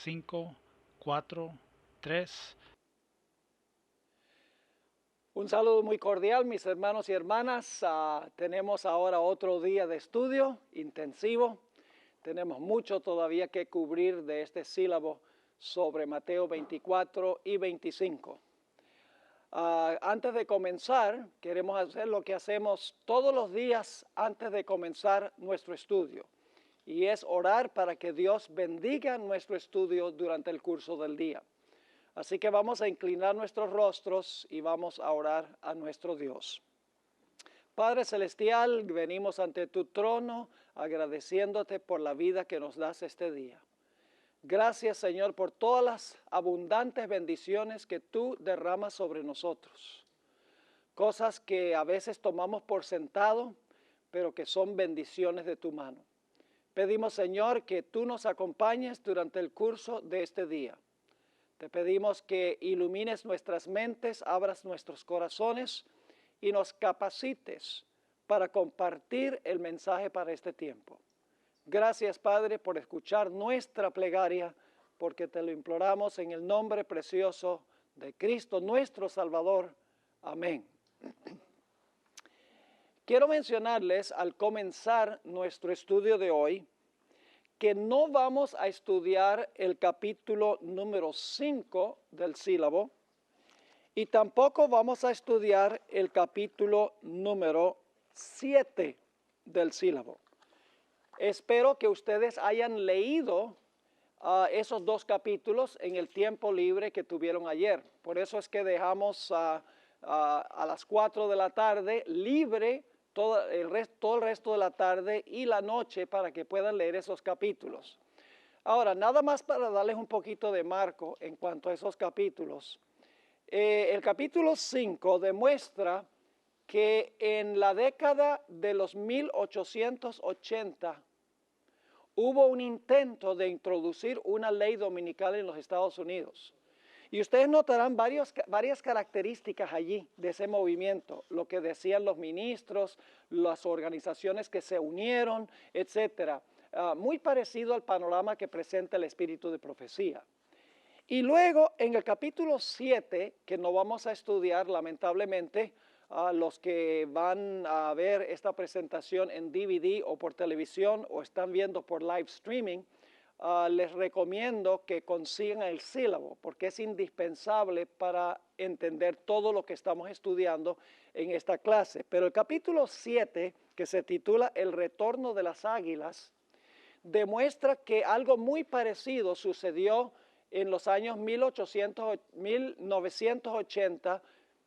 5, 4, 3. Un saludo muy cordial, mis hermanos y hermanas. Tenemos ahora otro día de estudio intensivo. Tenemos mucho todavía que cubrir de este sílabo sobre Mateo 24 y 25. Antes de comenzar, queremos hacer lo que hacemos todos los días antes de comenzar nuestro estudio. Y es orar para que Dios bendiga nuestro estudio durante el curso del día. Así que vamos a inclinar nuestros rostros y vamos a orar a nuestro Dios. Padre Celestial, venimos ante tu trono agradeciéndote por la vida que nos das este día. Gracias, Señor, por todas las abundantes bendiciones que tú derramas sobre nosotros. Cosas que a veces tomamos por sentado, pero que son bendiciones de tu mano. Pedimos, Señor, que tú nos acompañes durante el curso de este día. Te pedimos que ilumines nuestras mentes, abras nuestros corazones y nos capacites para compartir el mensaje para este tiempo. Gracias, Padre, por escuchar nuestra plegaria, porque te lo imploramos en el nombre precioso de Cristo, nuestro Salvador. Amén. Quiero mencionarles al comenzar nuestro estudio de hoy que no vamos a estudiar el capítulo número 5 del sílabo y tampoco vamos a estudiar el capítulo número 7 del sílabo. Espero que ustedes hayan leído esos dos capítulos en el tiempo libre que tuvieron ayer. Por eso es que dejamos a las 4 de la tarde libre todo el resto de la tarde y la noche para que puedan leer esos capítulos. Ahora, nada más para darles un poquito de marco en cuanto a esos capítulos. El capítulo 5 demuestra que en la década de los 1880 hubo un intento de introducir una ley dominical en los Estados Unidos. Y ustedes notarán varias características allí de ese movimiento, lo que decían los ministros, las organizaciones que se unieron, etc. Muy parecido al panorama que presenta el espíritu de profecía. Y luego en el capítulo 7, que no vamos a estudiar lamentablemente, los que van a ver esta presentación en DVD o por televisión o están viendo por live streaming, les recomiendo que consigan el sílabo porque es indispensable para entender todo lo que estamos estudiando en esta clase. Pero el capítulo 7, que se titula El retorno de las águilas, demuestra que algo muy parecido sucedió en los años 1980,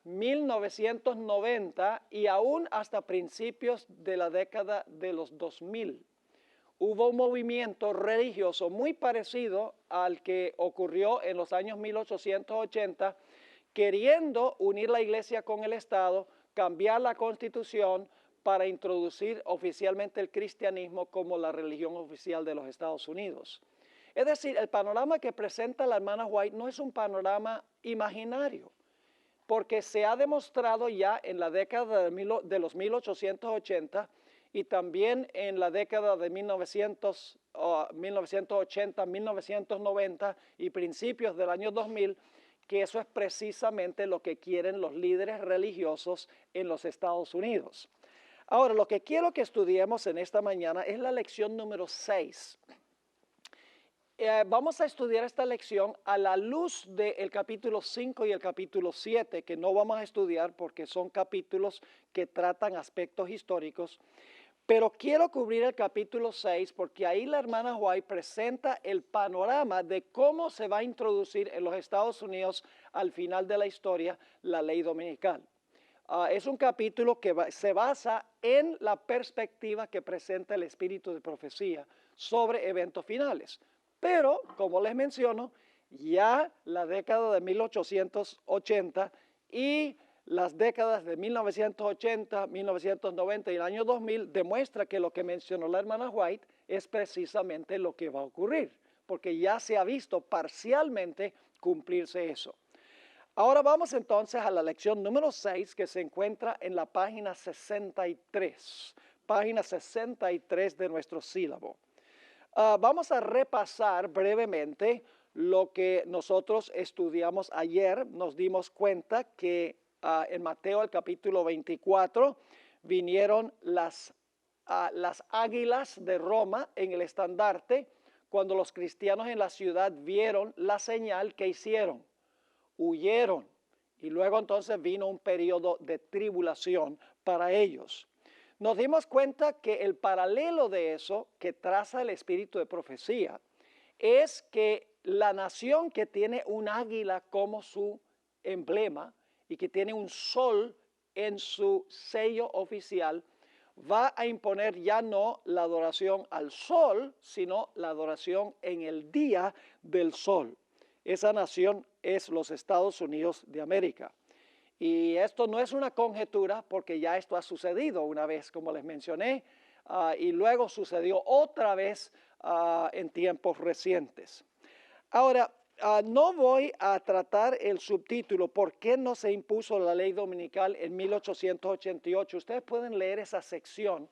1990 y aún hasta principios de la década de los 2000. Hubo un movimiento religioso muy parecido al que ocurrió en los años 1880, queriendo unir la iglesia con el Estado, cambiar la constitución para introducir oficialmente el cristianismo como la religión oficial de los Estados Unidos. Es decir, el panorama que presenta la hermana White no es un panorama imaginario, porque se ha demostrado ya en la década de los 1880 y también en la década de 1980, 1990 y principios del año 2000, que eso es precisamente lo que quieren los líderes religiosos en los Estados Unidos. Ahora, lo que quiero que estudiemos en esta mañana es la lección número 6. Vamos a estudiar esta lección a la luz del capítulo 5 y el capítulo 7, que no vamos a estudiar porque son capítulos que tratan aspectos históricos. Pero quiero cubrir el capítulo 6 porque ahí la hermana White presenta el panorama de cómo se va a introducir en los Estados Unidos al final de la historia la ley dominical. Es un capítulo que se basa en la perspectiva que presenta el espíritu de profecía sobre eventos finales. Pero, como les menciono, ya la década de 1880 y las décadas de 1980, 1990 y el año 2000 demuestra que lo que mencionó la hermana White es precisamente lo que va a ocurrir, porque ya se ha visto parcialmente cumplirse eso. Ahora vamos entonces a la lección número 6 que se encuentra en la página 63 de nuestro sílabo. Vamos a repasar brevemente lo que nosotros estudiamos ayer, nos dimos cuenta que en Mateo el capítulo 24 vinieron las águilas de Roma en el estandarte cuando los cristianos en la ciudad vieron la señal que hicieron, huyeron y luego entonces vino un periodo de tribulación para ellos. Nos dimos cuenta que el paralelo de eso que traza el espíritu de profecía es que la nación que tiene un águila como su emblema y que tiene un sol en su sello oficial, va a imponer ya no la adoración al sol, sino la adoración en el día del sol. Esa nación es los Estados Unidos de América. Y esto no es una conjetura porque ya esto ha sucedido una vez, como les mencioné, y luego sucedió otra vez en tiempos recientes. Ahora, no voy a tratar el subtítulo ¿Por qué no se impuso la ley dominical en 1888? Ustedes pueden leer esa sección.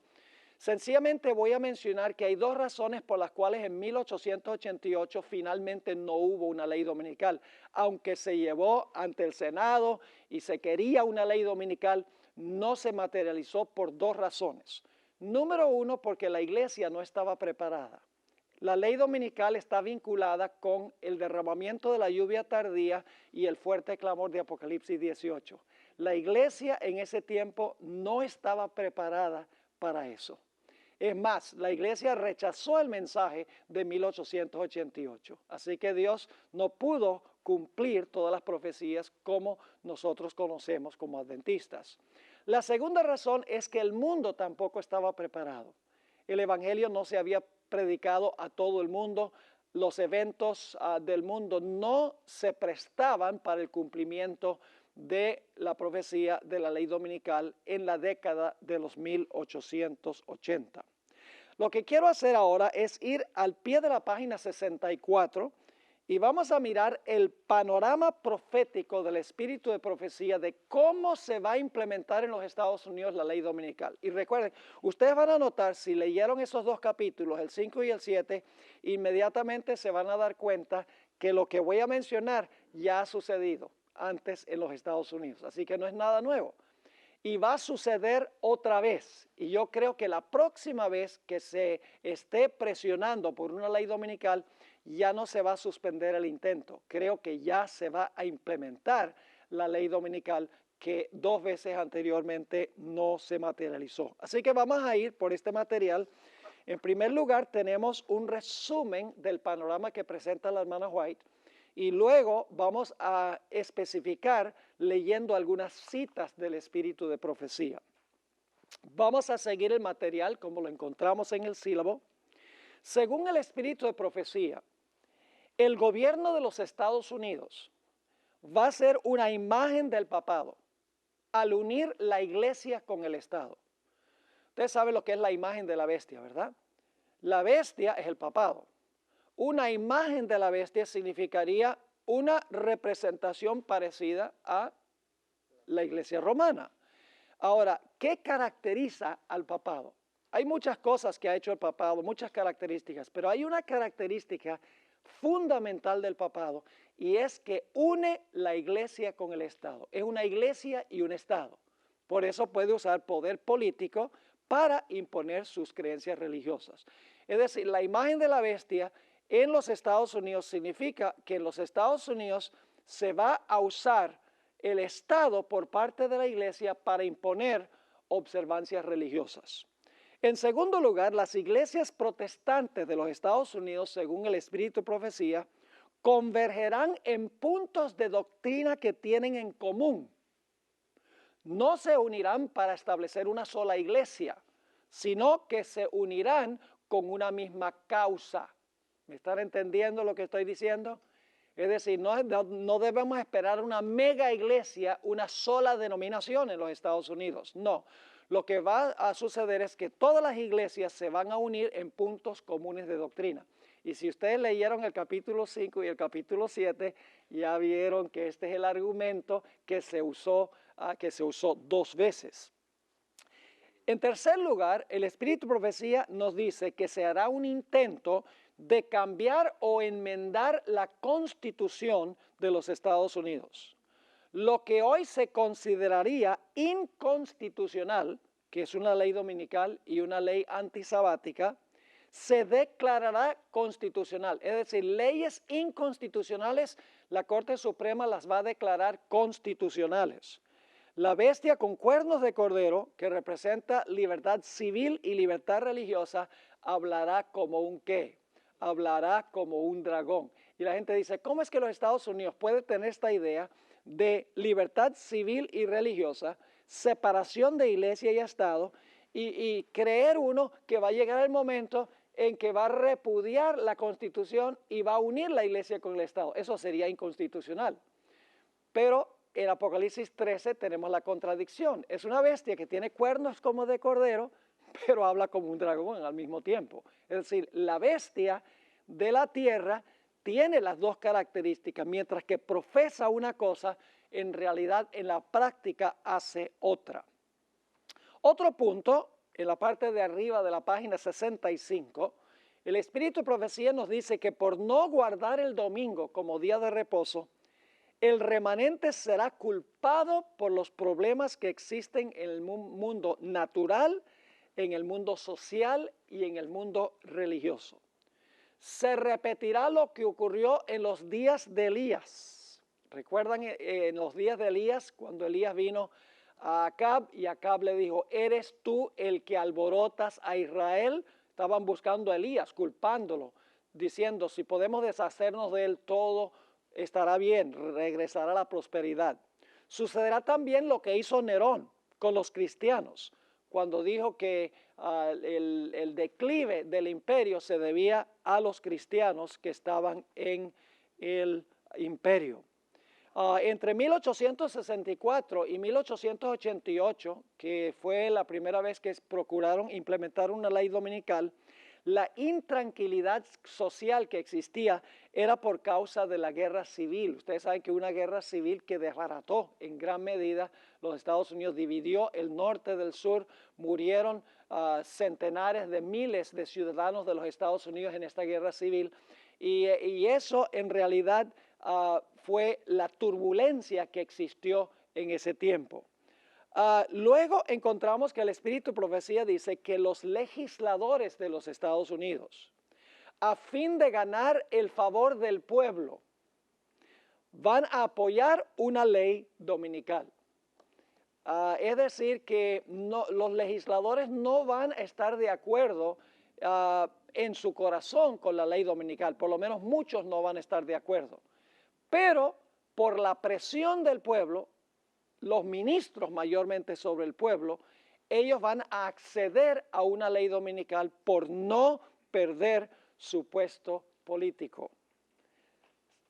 Sencillamente voy a mencionar que hay dos razones por las cuales en 1888 finalmente no hubo una ley dominical. Aunque se llevó ante el Senado y se quería una ley dominical, no se materializó por dos razones. Número uno, porque la iglesia no estaba preparada. La ley dominical está vinculada con el derramamiento de la lluvia tardía y el fuerte clamor de Apocalipsis 18. La iglesia en ese tiempo no estaba preparada para eso. Es más, la iglesia rechazó el mensaje de 1888. Así que Dios no pudo cumplir todas las profecías como nosotros conocemos como adventistas. La segunda razón es que el mundo tampoco estaba preparado. El evangelio no se había predicado a todo el mundo. Los eventos del mundo no se prestaban para el cumplimiento de la profecía de la ley dominical en la década de los 1880. Lo que quiero hacer ahora es ir al pie de la página 64 y vamos a mirar el panorama profético del espíritu de profecía de cómo se va a implementar en los Estados Unidos la ley dominical. Y recuerden, ustedes van a notar, si leyeron esos dos capítulos, el 5 y el 7, inmediatamente se van a dar cuenta que lo que voy a mencionar ya ha sucedido antes en los Estados Unidos. Así que no es nada nuevo. Y va a suceder otra vez. Y yo creo que la próxima vez que se esté presionando por una ley dominical, ya no se va a suspender el intento. Creo que ya se va a implementar la ley dominical que dos veces anteriormente no se materializó. Así que vamos a ir por este material. En primer lugar, tenemos un resumen del panorama que presenta la hermana White. Y luego vamos a especificar leyendo algunas citas del espíritu de profecía. Vamos a seguir el material como lo encontramos en el sílabo. Según el espíritu de profecía, el gobierno de los Estados Unidos va a ser una imagen del papado al unir la iglesia con el Estado. Ustedes saben lo que es la imagen de la bestia, ¿verdad? La bestia es el papado. Una imagen de la bestia significaría una representación parecida a la iglesia romana. Ahora, ¿qué caracteriza al papado? Hay muchas cosas que ha hecho el papado, muchas características, pero hay una característica fundamental del papado y es que une la iglesia con el Estado. Es una iglesia y un Estado. Por eso puede usar poder político para imponer sus creencias religiosas. Es decir, la imagen de la bestia en los Estados Unidos significa que en los Estados Unidos se va a usar el Estado por parte de la iglesia para imponer observancias religiosas. En segundo lugar, las iglesias protestantes de los Estados Unidos, según el espíritu de profecía, convergerán en puntos de doctrina que tienen en común. No se unirán para establecer una sola iglesia, sino que se unirán con una misma causa. ¿Me están entendiendo lo que estoy diciendo? Es decir, no debemos esperar una mega iglesia, una sola denominación en los Estados Unidos. No, lo que va a suceder es que todas las iglesias se van a unir en puntos comunes de doctrina. Y si ustedes leyeron el capítulo 5 y el capítulo 7, ya vieron que este es el argumento que se usó dos veces. En tercer lugar, el espíritu de profecía nos dice que se hará un intento de cambiar o enmendar la Constitución de los Estados Unidos. Lo que hoy se consideraría inconstitucional, que es una ley dominical y una ley antisabática, se declarará constitucional. Es decir, leyes inconstitucionales, la Corte Suprema las va a declarar constitucionales. La bestia con cuernos de cordero, que representa libertad civil y libertad religiosa, hablará como un ¿qué? Hablará como un dragón. Y la gente dice, ¿cómo es que los Estados Unidos pueden tener esta idea de libertad civil y religiosa, separación de iglesia y Estado, y creer uno que va a llegar el momento en que va a repudiar la Constitución y va a unir la iglesia con el Estado? Eso sería inconstitucional. Pero en Apocalipsis 13 tenemos la contradicción. Es una bestia que tiene cuernos como de cordero, pero habla como un dragón al mismo tiempo. Es decir, la bestia de la tierra tiene las dos características, mientras que profesa una cosa, en realidad en la práctica hace otra. Otro punto, en la parte de arriba de la página 65, el Espíritu de Profecía nos dice que por no guardar el domingo como día de reposo, el remanente será culpado por los problemas que existen en el mundo natural, en el mundo social y en el mundo religioso. Se repetirá lo que ocurrió en los días de Elías. ¿Recuerdan en los días de Elías, cuando Elías vino a Acab y Acab le dijo, ¿eres tú el que alborotas a Israel? Estaban buscando a Elías, culpándolo, diciendo, si podemos deshacernos de él todo, estará bien, regresará la prosperidad. Sucederá también lo que hizo Nerón con los cristianos, cuando dijo que el declive del imperio se debía a los cristianos que estaban en el imperio. Entre 1864 y 1888, que fue la primera vez que procuraron implementar una ley dominical, la intranquilidad social que existía era por causa de la guerra civil. Ustedes saben que una guerra civil que desbarató en gran medida los Estados Unidos, dividió el norte del sur, murieron centenares de miles de ciudadanos de los Estados Unidos en esta guerra civil, y eso en realidad fue la turbulencia que existió en ese tiempo. Luego encontramos que el Espíritu de Profecía dice que los legisladores de los Estados Unidos, a fin de ganar el favor del pueblo, van a apoyar una ley dominical. Es decir, que los legisladores no van a estar de acuerdo en su corazón con la ley dominical, por lo menos muchos no van a estar de acuerdo. Pero por la presión del pueblo, los ministros mayormente sobre el pueblo, ellos van a acceder a una ley dominical por no perder su puesto político.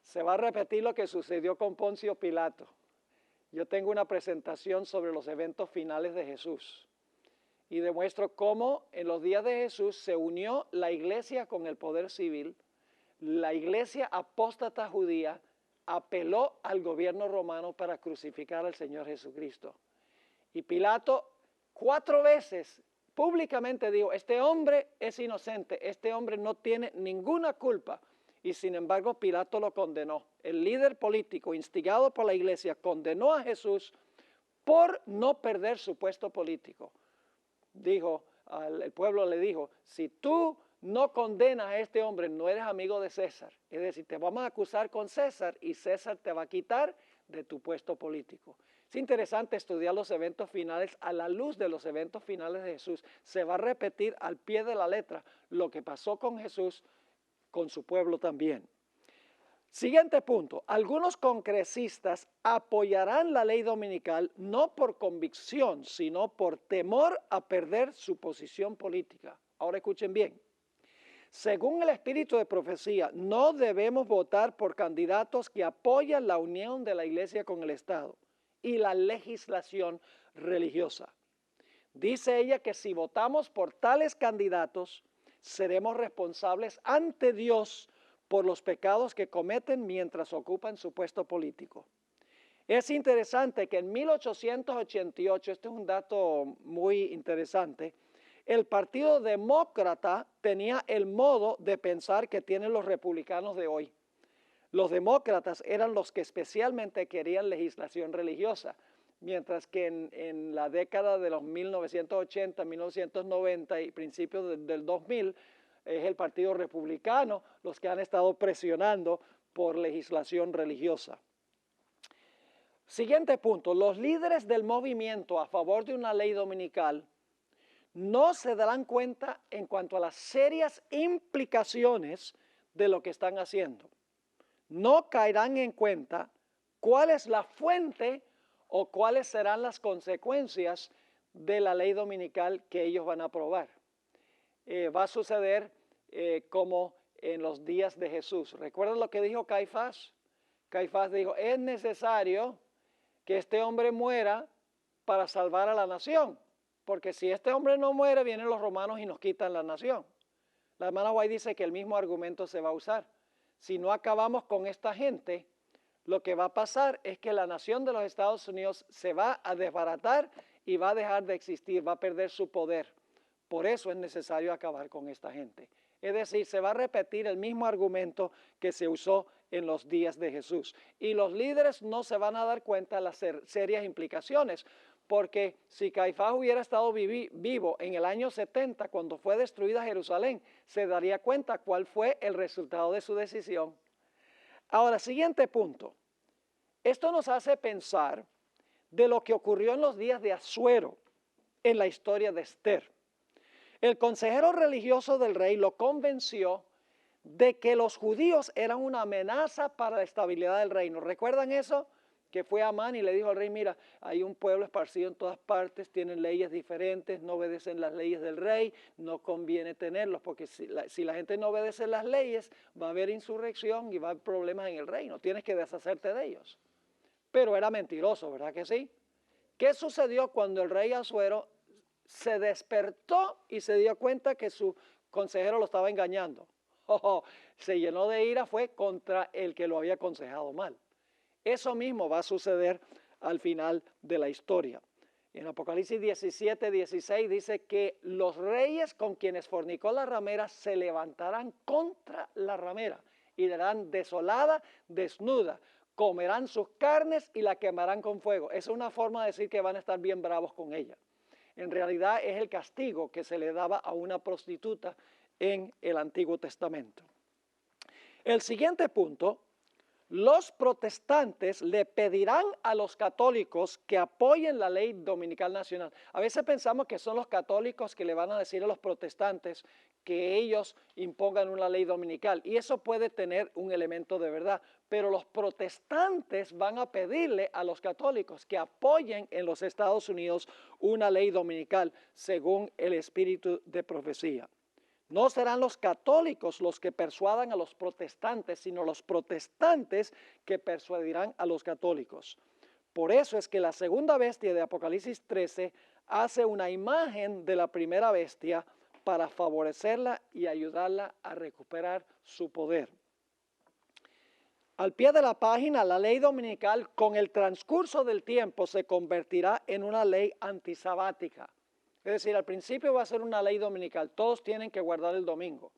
Se va a repetir lo que sucedió con Poncio Pilato. Yo tengo una presentación sobre los eventos finales de Jesús y demuestro cómo en los días de Jesús se unió la iglesia con el poder civil. La iglesia apóstata judía apeló al gobierno romano para crucificar al Señor Jesucristo. Y Pilato 4 veces públicamente dijo, este hombre es inocente, este hombre no tiene ninguna culpa. Y sin embargo Pilato lo condenó. El líder político instigado por la iglesia condenó a Jesús por no perder su puesto político. Dijo, el pueblo le dijo, si tú no condenas a este hombre, no eres amigo de César. Es decir, te vamos a acusar con César y César te va a quitar de tu puesto político. Es interesante estudiar los eventos finales a la luz de los eventos finales de Jesús. Se va a repetir al pie de la letra lo que pasó con Jesús, con su pueblo también. Siguiente punto. Algunos congresistas apoyarán la ley dominical no por convicción, sino por temor a perder su posición política. Ahora escuchen bien. Según el Espíritu de Profecía, no debemos votar por candidatos que apoyan la unión de la iglesia con el Estado y la legislación religiosa. Dice ella que si votamos por tales candidatos, seremos responsables ante Dios por los pecados que cometen mientras ocupan su puesto político. Es interesante que en 1888, este es un dato muy interesante, El Partido Demócrata tenía el modo de pensar que tienen los republicanos de hoy. Los demócratas eran los que especialmente querían legislación religiosa, mientras que en la década de los 1980, 1990 y principios del 2000, es el Partido Republicano los que han estado presionando por legislación religiosa. Siguiente punto, los líderes del movimiento a favor de una ley dominical no se darán cuenta en cuanto a las serias implicaciones de lo que están haciendo. No caerán en cuenta cuál es la fuente o cuáles serán las consecuencias de la ley dominical que ellos van a aprobar. Va a suceder como en los días de Jesús. ¿Recuerdan lo que dijo Caifás? Caifás dijo, es necesario que este hombre muera para salvar a la nación, porque si este hombre no muere, vienen los romanos y nos quitan la nación. La hermana White dice que el mismo argumento se va a usar. Si no acabamos con esta gente, lo que va a pasar es que la nación de los Estados Unidos se va a desbaratar y va a dejar de existir, va a perder su poder. Por eso es necesario acabar con esta gente. Es decir, se va a repetir el mismo argumento que se usó en los días de Jesús. Y los líderes no se van a dar cuenta de las serias implicaciones, porque si Caifás hubiera estado vivo en el año 70, cuando fue destruida Jerusalén, se daría cuenta cuál fue el resultado de su decisión. Ahora, siguiente punto. Esto nos hace pensar de lo que ocurrió en los días de Asuero en la historia de Esther. El consejero religioso del rey lo convenció de que los judíos eran una amenaza para la estabilidad del reino. ¿Recuerdan eso? Que fue Amán y le dijo al rey, mira, hay un pueblo esparcido en todas partes, tienen leyes diferentes, no obedecen las leyes del rey, no conviene tenerlos, porque si la gente no obedece las leyes, va a haber insurrección y va a haber problemas en el reino, tienes que deshacerte de ellos. Pero era mentiroso, ¿verdad que sí? ¿Qué sucedió cuando el rey Asuero se despertó y se dio cuenta que su consejero lo estaba engañando? Se llenó de ira, fue contra el que lo había aconsejado mal. Eso mismo va a suceder al final de la historia. En Apocalipsis 17, 16 dice que los reyes con quienes fornicó la ramera se levantarán contra la ramera y la harán desolada, desnuda. Comerán sus carnes y la quemarán con fuego. Esa es una forma de decir que van a estar bien bravos con ella. En realidad es el castigo que se le daba a una prostituta en el Antiguo Testamento. El siguiente punto, los protestantes le pedirán a los católicos que apoyen la ley dominical nacional. A veces pensamos que son los católicos que le van a decir a los protestantes que ellos impongan una ley dominical, y eso puede tener un elemento de verdad, pero los protestantes van a pedirle a los católicos que apoyen en los Estados Unidos una ley dominical según el espíritu de profecía. No serán los católicos los que persuadan a los protestantes, sino los protestantes que persuadirán a los católicos. Por eso es que la segunda bestia de Apocalipsis 13 hace una imagen de la primera bestia para favorecerla y ayudarla a recuperar su poder. Al pie de la página, la ley dominical con el transcurso del tiempo se convertirá en una ley antisabática. Es decir, al principio va a ser una ley dominical, todos tienen que guardar el domingo.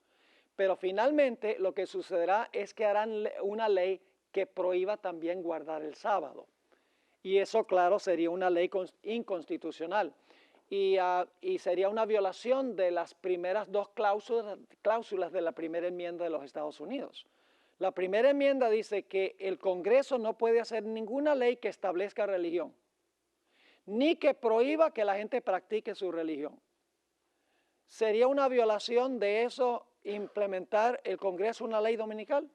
Pero finalmente lo que sucederá es que harán una ley que prohíba también guardar el sábado. Y eso, claro, sería una ley inconstitucional. Y sería una violación de las primeras dos cláusulas de la primera enmienda de los Estados Unidos. La primera enmienda dice que el Congreso no puede hacer ninguna ley que establezca religión, ni que prohíba que la gente practique su religión. ¿Sería una violación de eso implementar el Congreso una ley dominical?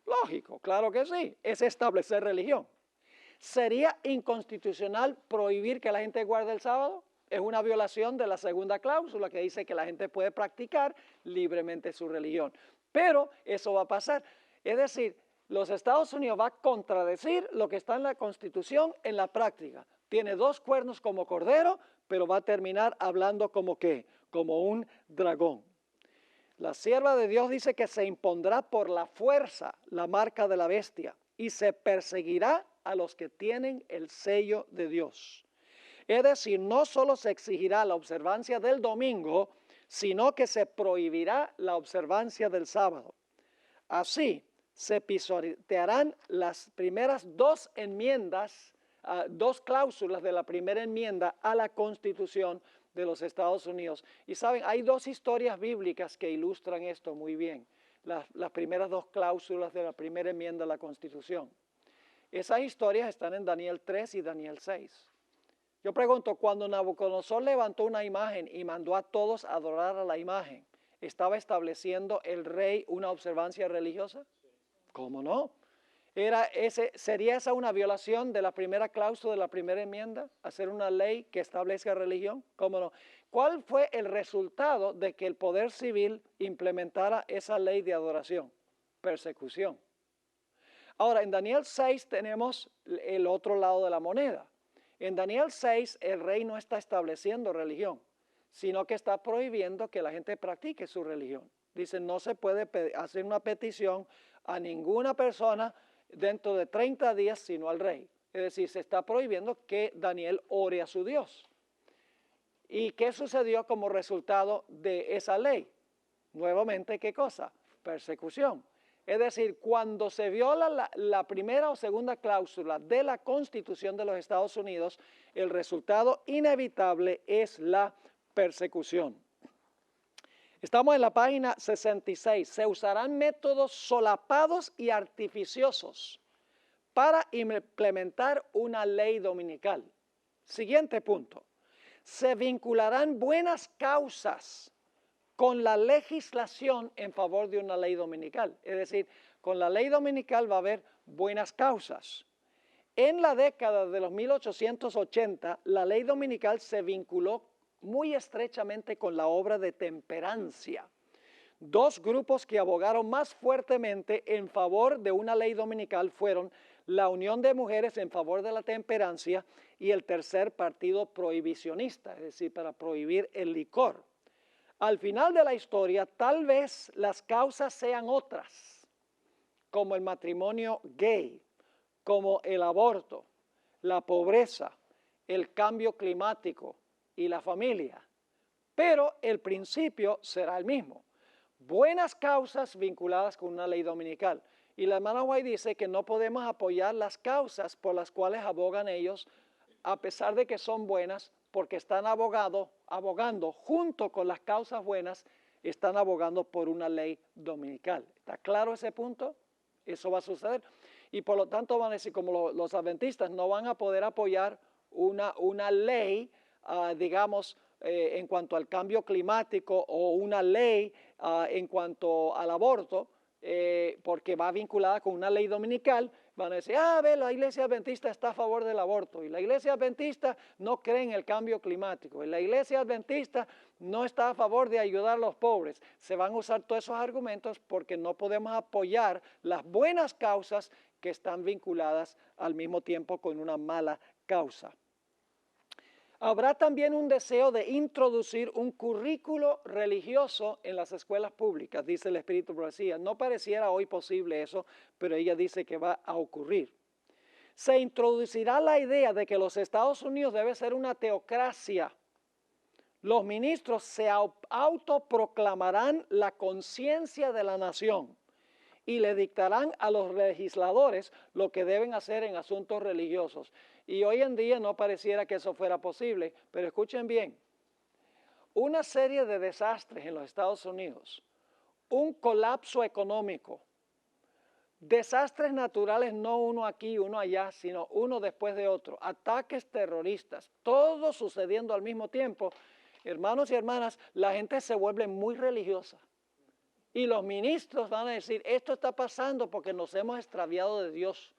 Lógico, claro que sí, es establecer religión. ¿Sería inconstitucional prohibir que la gente guarde el sábado? Es una violación de la segunda cláusula que dice que la gente puede practicar libremente su religión. Pero eso va a pasar. Es decir, los Estados Unidos va a contradecir lo que está en la Constitución en la práctica. Tiene dos cuernos como cordero, pero va a terminar hablando como ¿qué? Como un dragón. La sierva de Dios dice que se impondrá por la fuerza la marca de la bestia y se perseguirá a los que tienen el sello de Dios. Es decir, no solo se exigirá la observancia del domingo, sino que se prohibirá la observancia del sábado. Así, se pisotearán las primeras dos enmiendas, dos cláusulas de la primera enmienda a la Constitución de los Estados Unidos. Y saben, hay dos historias bíblicas que ilustran esto muy bien. Las primeras dos cláusulas de la primera enmienda a la Constitución. Esas historias están en Daniel 3 y Daniel 6. Yo pregunto, cuando Nabucodonosor levantó una imagen y mandó a todos a adorar a la imagen, ¿estaba estableciendo el rey una observancia religiosa? ¿Cómo no? ¿Sería esa una violación de la primera cláusula de la primera enmienda? ¿Hacer una ley que establezca religión? ¿Cómo no? ¿Cuál fue el resultado de que el poder civil implementara esa ley de adoración? Persecución. Ahora, en Daniel 6 tenemos el otro lado de la moneda. En Daniel 6 el rey no está estableciendo religión, sino que está prohibiendo que la gente practique su religión. Dice, no se puede hacer una petición a ninguna persona dentro de 30 días, sino al rey. Es decir, se está prohibiendo que Daniel ore a su Dios. ¿Y qué sucedió como resultado de esa ley? Nuevamente, ¿qué cosa? Persecución. Es decir, cuando se viola la primera o segunda cláusula de la Constitución de los Estados Unidos, el resultado inevitable es la persecución. Estamos en la página 66. Se usarán métodos solapados y artificiosos para implementar una ley dominical. Siguiente punto. Se vincularán buenas causas con la legislación en favor de una ley dominical. Es decir, con la ley dominical va a haber buenas causas. En la década de los 1880, la ley dominical se vinculó muy estrechamente con la obra de temperancia. Dos grupos que abogaron más fuertemente en favor de una ley dominical fueron la Unión de Mujeres en favor de la temperancia y el Tercer Partido Prohibicionista, es decir, para prohibir el licor. Al final de la historia, tal vez las causas sean otras, como el matrimonio gay, como el aborto, la pobreza, el cambio climático y la familia. Pero el principio será el mismo. Buenas causas vinculadas con una ley dominical. Y la hermana White dice que no podemos apoyar las causas por las cuales abogan ellos, a pesar de que son buenas, porque están abogando junto con las causas buenas, están abogando por una ley dominical. ¿Está claro ese punto? Eso va a suceder. Y por lo tanto van a decir, como los adventistas no van a poder apoyar una ley, digamos, en cuanto al cambio climático o una ley en cuanto al aborto, porque va vinculada con una ley dominical, van a decir, la iglesia adventista está a favor del aborto y la iglesia adventista no cree en el cambio climático y la iglesia adventista no está a favor de ayudar a los pobres. Se van a usar todos esos argumentos porque no podemos apoyar las buenas causas que están vinculadas al mismo tiempo con una mala causa. Habrá también un deseo de introducir un currículo religioso en las escuelas públicas, dice el Espíritu de Profecía. No pareciera hoy posible eso, pero ella dice que va a ocurrir. Se introducirá la idea de que los Estados Unidos debe ser una teocracia. Los ministros se autoproclamarán la conciencia de la nación y le dictarán a los legisladores lo que deben hacer en asuntos religiosos. Y hoy en día no pareciera que eso fuera posible, pero escuchen bien, una serie de desastres en los Estados Unidos, un colapso económico, desastres naturales, no uno aquí, uno allá, sino uno después de otro, ataques terroristas, todo sucediendo al mismo tiempo. Hermanos y hermanas, la gente se vuelve muy religiosa. Y los ministros van a decir, esto está pasando porque nos hemos extraviado de Dios.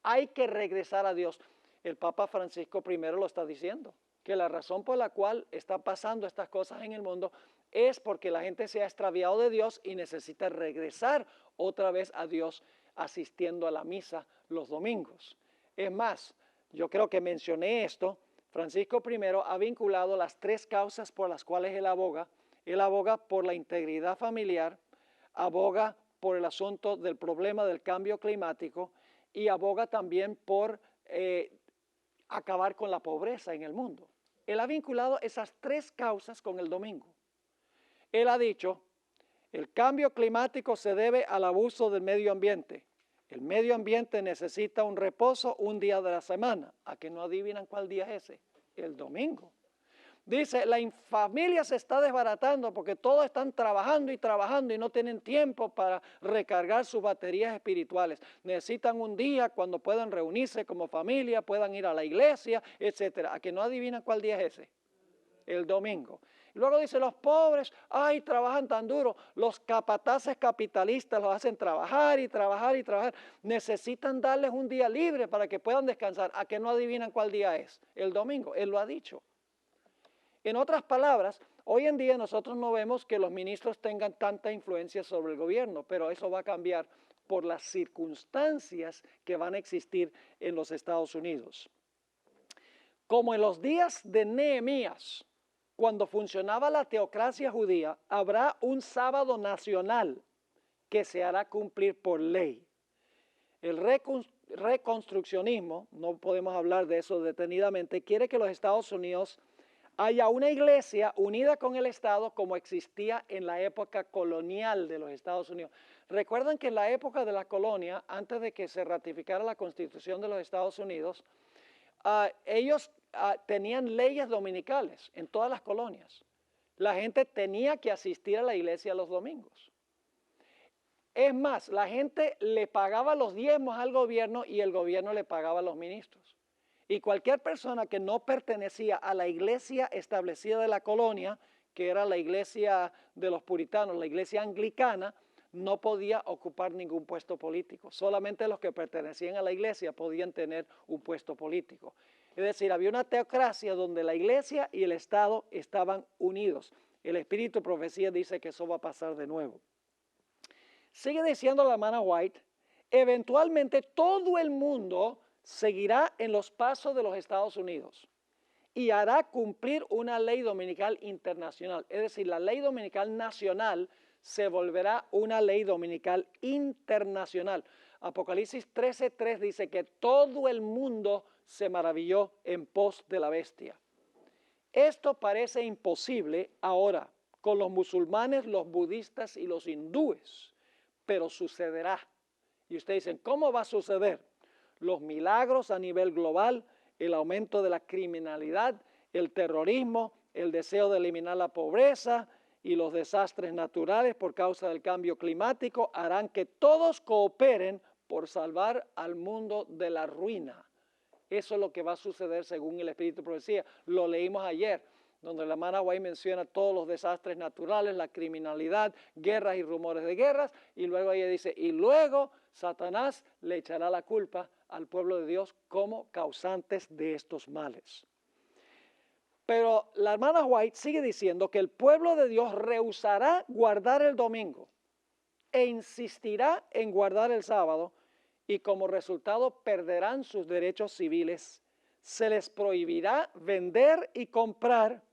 Hay que regresar a Dios. El Papa Francisco I lo está diciendo, que la razón por la cual está pasando estas cosas en el mundo es porque la gente se ha extraviado de Dios y necesita regresar otra vez a Dios asistiendo a la misa los domingos. Es más, yo creo que mencioné esto, Francisco I ha vinculado las tres causas por las cuales él aboga. Él aboga por la integridad familiar, aboga por el asunto del problema del cambio climático y aboga también por acabar con la pobreza en el mundo. Él ha vinculado esas tres causas con el domingo. Él ha dicho, el cambio climático se debe al abuso del medio ambiente. El medio ambiente necesita un reposo un día de la semana. ¿A que no adivinan cuál día es ese? El domingo. Dice, la familia se está desbaratando porque todos están trabajando y no tienen tiempo para recargar sus baterías espirituales. Necesitan un día cuando puedan reunirse como familia, puedan ir a la iglesia, etcétera. ¿A que no adivinan cuál día es ese? El domingo. Y luego dice, los pobres, ay, trabajan tan duro. Los capataces capitalistas los hacen trabajar y trabajar y trabajar. Necesitan darles un día libre para que puedan descansar. ¿A que no adivinan cuál día es? El domingo. Él lo ha dicho. En otras palabras, hoy en día nosotros no vemos que los ministros tengan tanta influencia sobre el gobierno, pero eso va a cambiar por las circunstancias que van a existir en los Estados Unidos. Como en los días de Nehemías, cuando funcionaba la teocracia judía, habrá un sábado nacional que se hará cumplir por ley. El reconstruccionismo, no podemos hablar de eso detenidamente, quiere que los Estados Unidos haya una iglesia unida con el Estado como existía en la época colonial de los Estados Unidos. Recuerdan que en la época de la colonia, antes de que se ratificara la Constitución de los Estados Unidos, ellos tenían leyes dominicales en todas las colonias. La gente tenía que asistir a la iglesia los domingos. Es más, la gente le pagaba los diezmos al gobierno y el gobierno le pagaba a los ministros. Y cualquier persona que no pertenecía a la iglesia establecida de la colonia, que era la iglesia de los puritanos, la iglesia anglicana, no podía ocupar ningún puesto político. Solamente los que pertenecían a la iglesia podían tener un puesto político. Es decir, había una teocracia donde la iglesia y el Estado estaban unidos. El Espíritu de Profecía dice que eso va a pasar de nuevo. Sigue diciendo la hermana White, eventualmente todo el mundo seguirá en los pasos de los Estados Unidos y hará cumplir una ley dominical internacional. Es decir, la ley dominical nacional se volverá una ley dominical internacional. Apocalipsis 13:3 dice que todo el mundo se maravilló en pos de la bestia. Esto parece imposible ahora con los musulmanes, los budistas y los hindúes, pero sucederá. Y ustedes dicen, ¿cómo va a suceder? Los milagros a nivel global, el aumento de la criminalidad, el terrorismo, el deseo de eliminar la pobreza y los desastres naturales por causa del cambio climático harán que todos cooperen por salvar al mundo de la ruina. Eso es lo que va a suceder según el Espíritu de Profecía. Lo leímos ayer, donde la hermana White menciona todos los desastres naturales, la criminalidad, guerras y rumores de guerras, y luego ella dice, y luego Satanás le echará la culpa al pueblo de Dios como causantes de estos males. Pero la hermana White sigue diciendo que el pueblo de Dios rehusará guardar el domingo e insistirá en guardar el sábado y como resultado perderán sus derechos civiles, se les prohibirá vender y comprar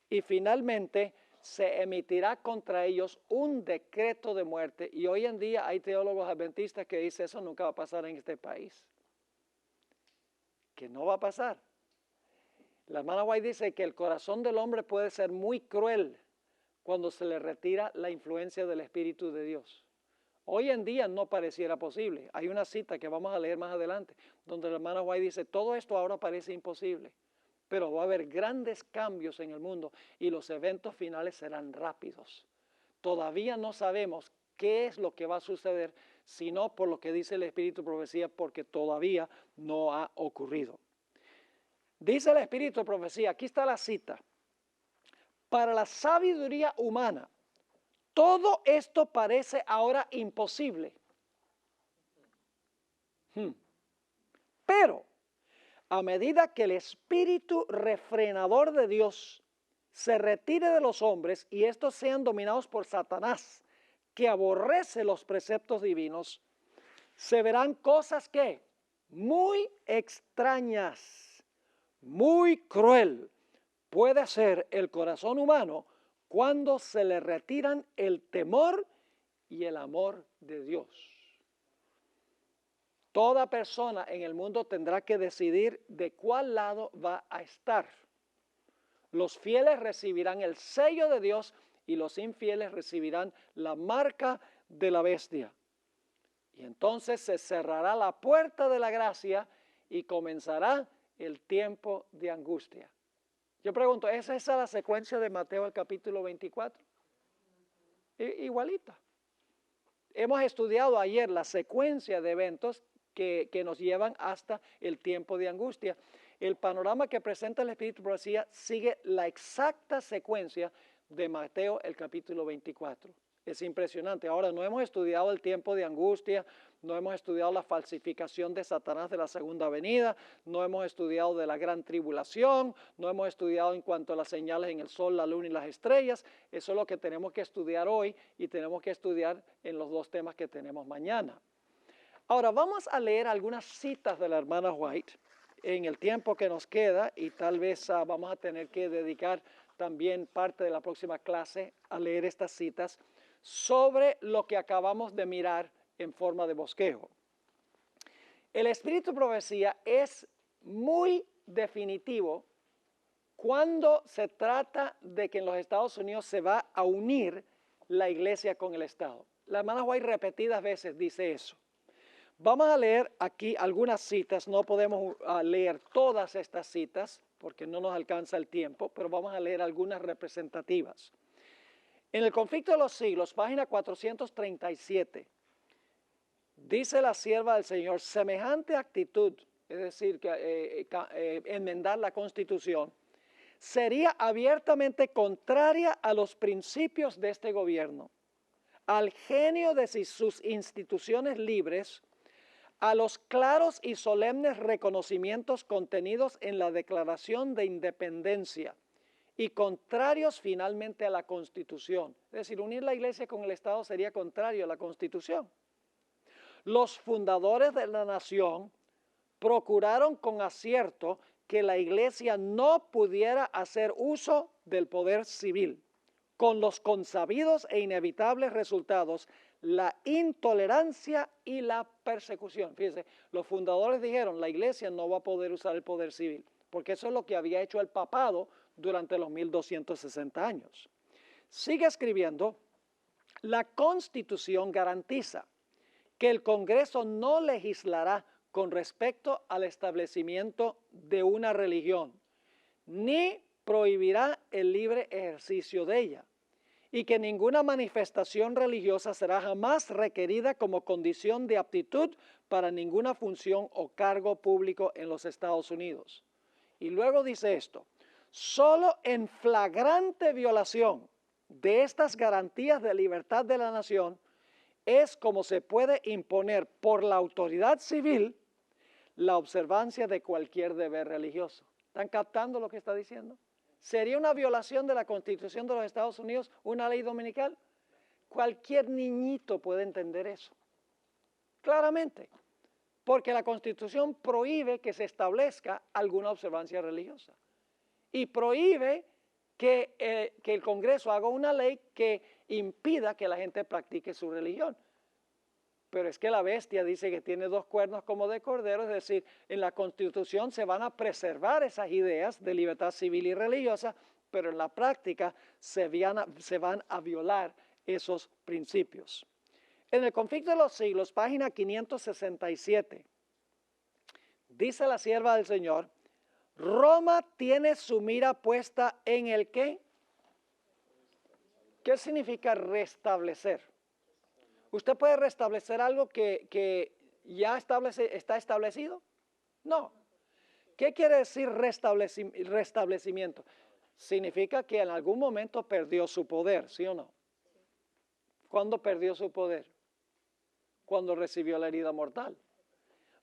y finalmente se emitirá contra ellos un decreto de muerte. Y hoy en día hay teólogos adventistas que dicen eso nunca va a pasar en este país. Que no va a pasar. La hermana White dice que el corazón del hombre puede ser muy cruel cuando se le retira la influencia del Espíritu de Dios. Hoy en día no pareciera posible. Hay una cita que vamos a leer más adelante, donde la hermana White dice, todo esto ahora parece imposible, pero va a haber grandes cambios en el mundo y los eventos finales serán rápidos. Todavía no sabemos qué es lo que va a suceder, sino por lo que dice el Espíritu de Profecía, porque todavía no ha ocurrido. Dice el Espíritu de Profecía, aquí está la cita, para la sabiduría humana, todo esto parece ahora imposible. Pero a medida que el espíritu refrenador de Dios se retire de los hombres y estos sean dominados por Satanás, que aborrece los preceptos divinos, se verán cosas que muy extrañas, muy cruel puede ser el corazón humano cuando se le retiran el temor y el amor de Dios. Toda persona en el mundo tendrá que decidir de cuál lado va a estar. Los fieles recibirán el sello de Dios y los infieles recibirán la marca de la bestia. Y entonces se cerrará la puerta de la gracia y comenzará el tiempo de angustia. Yo pregunto, ¿es esa la secuencia de Mateo el capítulo 24? Igualita. Hemos estudiado ayer la secuencia de eventos que nos llevan hasta el tiempo de angustia. El panorama que presenta el Espíritu de Profecía sigue la exacta secuencia de Mateo el capítulo 24. Es impresionante. Ahora, no hemos estudiado el tiempo de angustia, no hemos estudiado la falsificación de Satanás de la segunda venida, no hemos estudiado de la gran tribulación, no hemos estudiado en cuanto a las señales en el sol, la luna y las estrellas. Eso es lo que tenemos que estudiar hoy y tenemos que estudiar en los dos temas que tenemos mañana. Ahora, vamos a leer algunas citas de la hermana White en el tiempo que nos queda y tal vez vamos a tener que dedicar también parte de la próxima clase a leer estas citas sobre lo que acabamos de mirar en forma de bosquejo. El Espíritu de Profecía es muy definitivo cuando se trata de que en los Estados Unidos se va a unir la iglesia con el Estado. La hermana White repetidas veces dice eso. Vamos a leer aquí algunas citas, no podemos leer todas estas citas porque no nos alcanza el tiempo, pero vamos a leer algunas representativas. En el Conflicto de los Siglos, página 437, dice la sierva del Señor, semejante actitud, es decir, enmendar la Constitución, sería abiertamente contraria a los principios de este gobierno, al genio de sus instituciones libres, a los claros y solemnes reconocimientos contenidos en la Declaración de Independencia y contrarios finalmente a la Constitución. Es decir, unir la iglesia con el Estado sería contrario a la Constitución. Los fundadores de la nación procuraron con acierto que la iglesia no pudiera hacer uso del poder civil, con los consabidos e inevitables resultados, la intolerancia y la persecución. Fíjense, los fundadores dijeron, la iglesia no va a poder usar el poder civil, porque eso es lo que había hecho el papado durante los 1260 años. Sigue escribiendo, la Constitución garantiza que el Congreso no legislará con respecto al establecimiento de una religión, ni prohibirá el libre ejercicio de ella, y que ninguna manifestación religiosa será jamás requerida como condición de aptitud para ninguna función o cargo público en los Estados Unidos. Y luego dice esto, solo en flagrante violación de estas garantías de libertad de la nación es como se puede imponer por la autoridad civil la observancia de cualquier deber religioso. ¿Están captando lo que está diciendo? ¿Sería una violación de la Constitución de los Estados Unidos una ley dominical? Cualquier niñito puede entender eso. Claramente. Porque la Constitución prohíbe que se establezca alguna observancia religiosa. Y prohíbe que el Congreso haga una ley que impida que la gente practique su religión. Pero es que la bestia dice que tiene dos cuernos como de cordero, es decir, en la Constitución se van a preservar esas ideas de libertad civil y religiosa, pero en la práctica se van a violar esos principios. En el Conflicto de los Siglos, página 567, dice la sierva del Señor, Roma tiene su mira puesta en el ¿qué? ¿Qué significa restablecer? ¿Usted puede restablecer algo que ya está establecido? No. ¿Qué quiere decir restablecimiento? Significa que en algún momento perdió su poder, ¿sí o no? ¿Cuándo perdió su poder? Cuando recibió la herida mortal.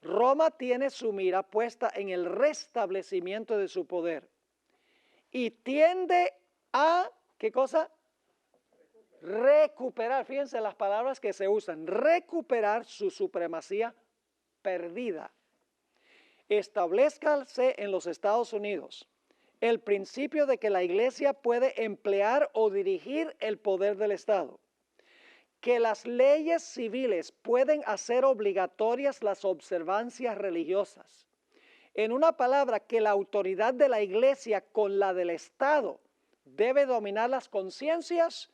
Roma tiene su mira puesta en el restablecimiento de su poder y tiende a, ¿qué cosa? Recuperar, fíjense las palabras que se usan, recuperar su supremacía perdida. Establezcase en los Estados Unidos el principio de que la iglesia puede emplear o dirigir el poder del Estado, que las leyes civiles pueden hacer obligatorias las observancias religiosas. En una palabra, que la autoridad de la iglesia con la del Estado debe dominar las conciencias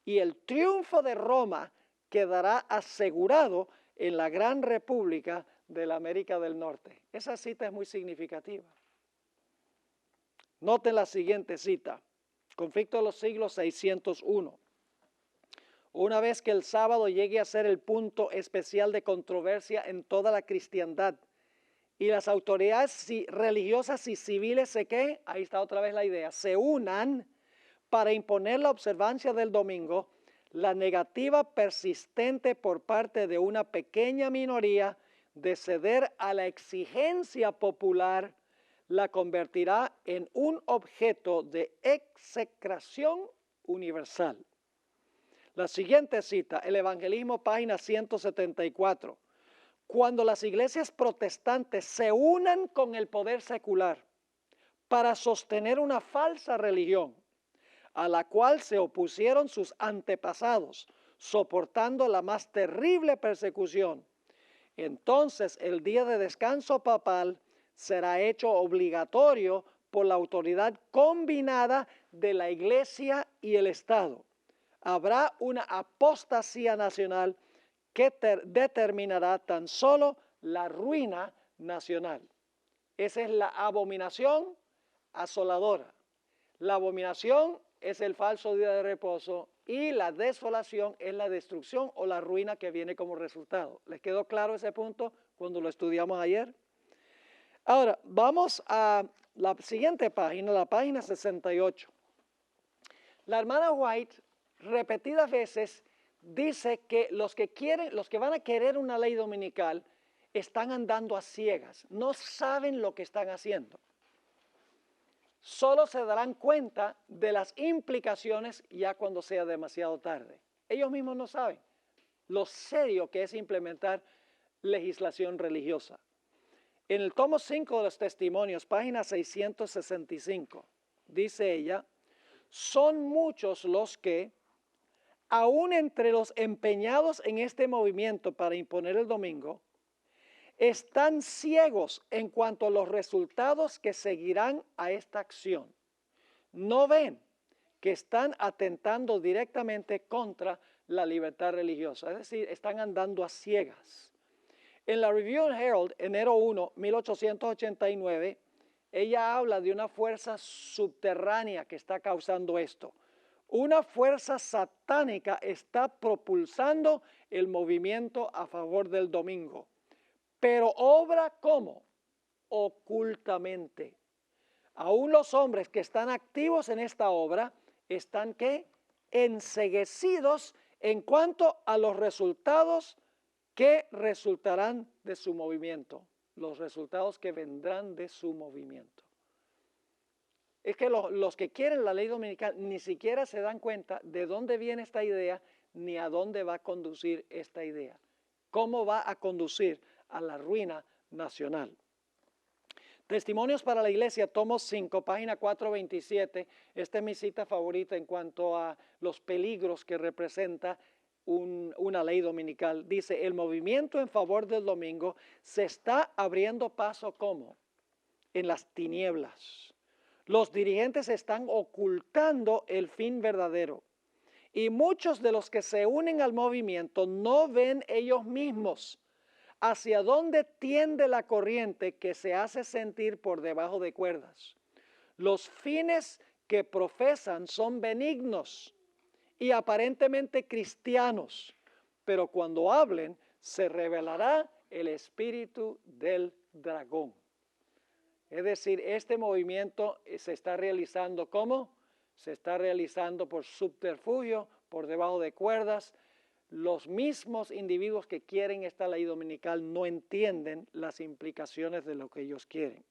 y el triunfo de Roma quedará asegurado en la gran república de la América del Norte. Esa cita es muy significativa. Noten la siguiente cita, conflicto de los siglos 601. Una vez que el sábado llegue a ser el punto especial de controversia en toda la cristiandad y las autoridades religiosas y civiles ahí está otra vez la idea, se unan para imponer la observancia del domingo, la negativa persistente por parte de una pequeña minoría de ceder a la exigencia popular la convertirá en un objeto de execración universal. La siguiente cita, el Evangelismo, página 174. Cuando las iglesias protestantes se unan con el poder secular para sostener una falsa religión, a la cual se opusieron sus antepasados, soportando la más terrible persecución, entonces el día de descanso papal será hecho obligatorio por la autoridad combinada de la Iglesia y el Estado. Habrá una apostasía nacional que determinará tan solo la ruina nacional. Esa es la abominación asoladora. La abominación es el falso día de reposo y la desolación es la destrucción o la ruina que viene como resultado. ¿Les quedó claro ese punto cuando lo estudiamos ayer? Ahora, vamos a la siguiente página, la página 68. La hermana White repetidas veces dice que los que van a querer una ley dominical están andando a ciegas, no saben lo que están haciendo. Solo se darán cuenta de las implicaciones ya cuando sea demasiado tarde. Ellos mismos no saben lo serio que es implementar legislación religiosa. En el tomo 5 de los testimonios, página 665, dice ella, son muchos los que, aún entre los empeñados en este movimiento para imponer el domingo, están ciegos en cuanto a los resultados que seguirán a esta acción. No ven que están atentando directamente contra la libertad religiosa, es decir, están andando a ciegas. En la Review and Herald, enero 1, 1889, ella habla de una fuerza subterránea que está causando esto. Una fuerza satánica está propulsando el movimiento a favor del domingo. Pero obra ¿cómo? Ocultamente. Aún los hombres que están activos en esta obra están ¿qué? Enceguecidos en cuanto a los resultados que resultarán de su movimiento, los resultados que vendrán de su movimiento. Es que los que quieren la ley dominical ni siquiera se dan cuenta de dónde viene esta idea ni a dónde va a conducir esta idea. ¿Cómo va a conducir a la ruina nacional? Testimonios para la Iglesia, tomo 5, página 427. Esta es mi cita favorita en cuanto a los peligros que representa una ley dominical. Dice, el movimiento en favor del domingo se está abriendo paso ¿cómo? En las tinieblas. Los dirigentes están ocultando el fin verdadero. Y muchos de los que se unen al movimiento no ven ellos mismos hacia dónde tiende la corriente que se hace sentir por debajo de cuerdas. Los fines que profesan son benignos y aparentemente cristianos, pero cuando hablen se revelará el espíritu del dragón. Es decir, este movimiento se está realizando ¿cómo? Se está realizando por subterfugio, por debajo de cuerdas. Los mismos individuos que quieren esta ley dominical no entienden las implicaciones de lo que ellos quieren.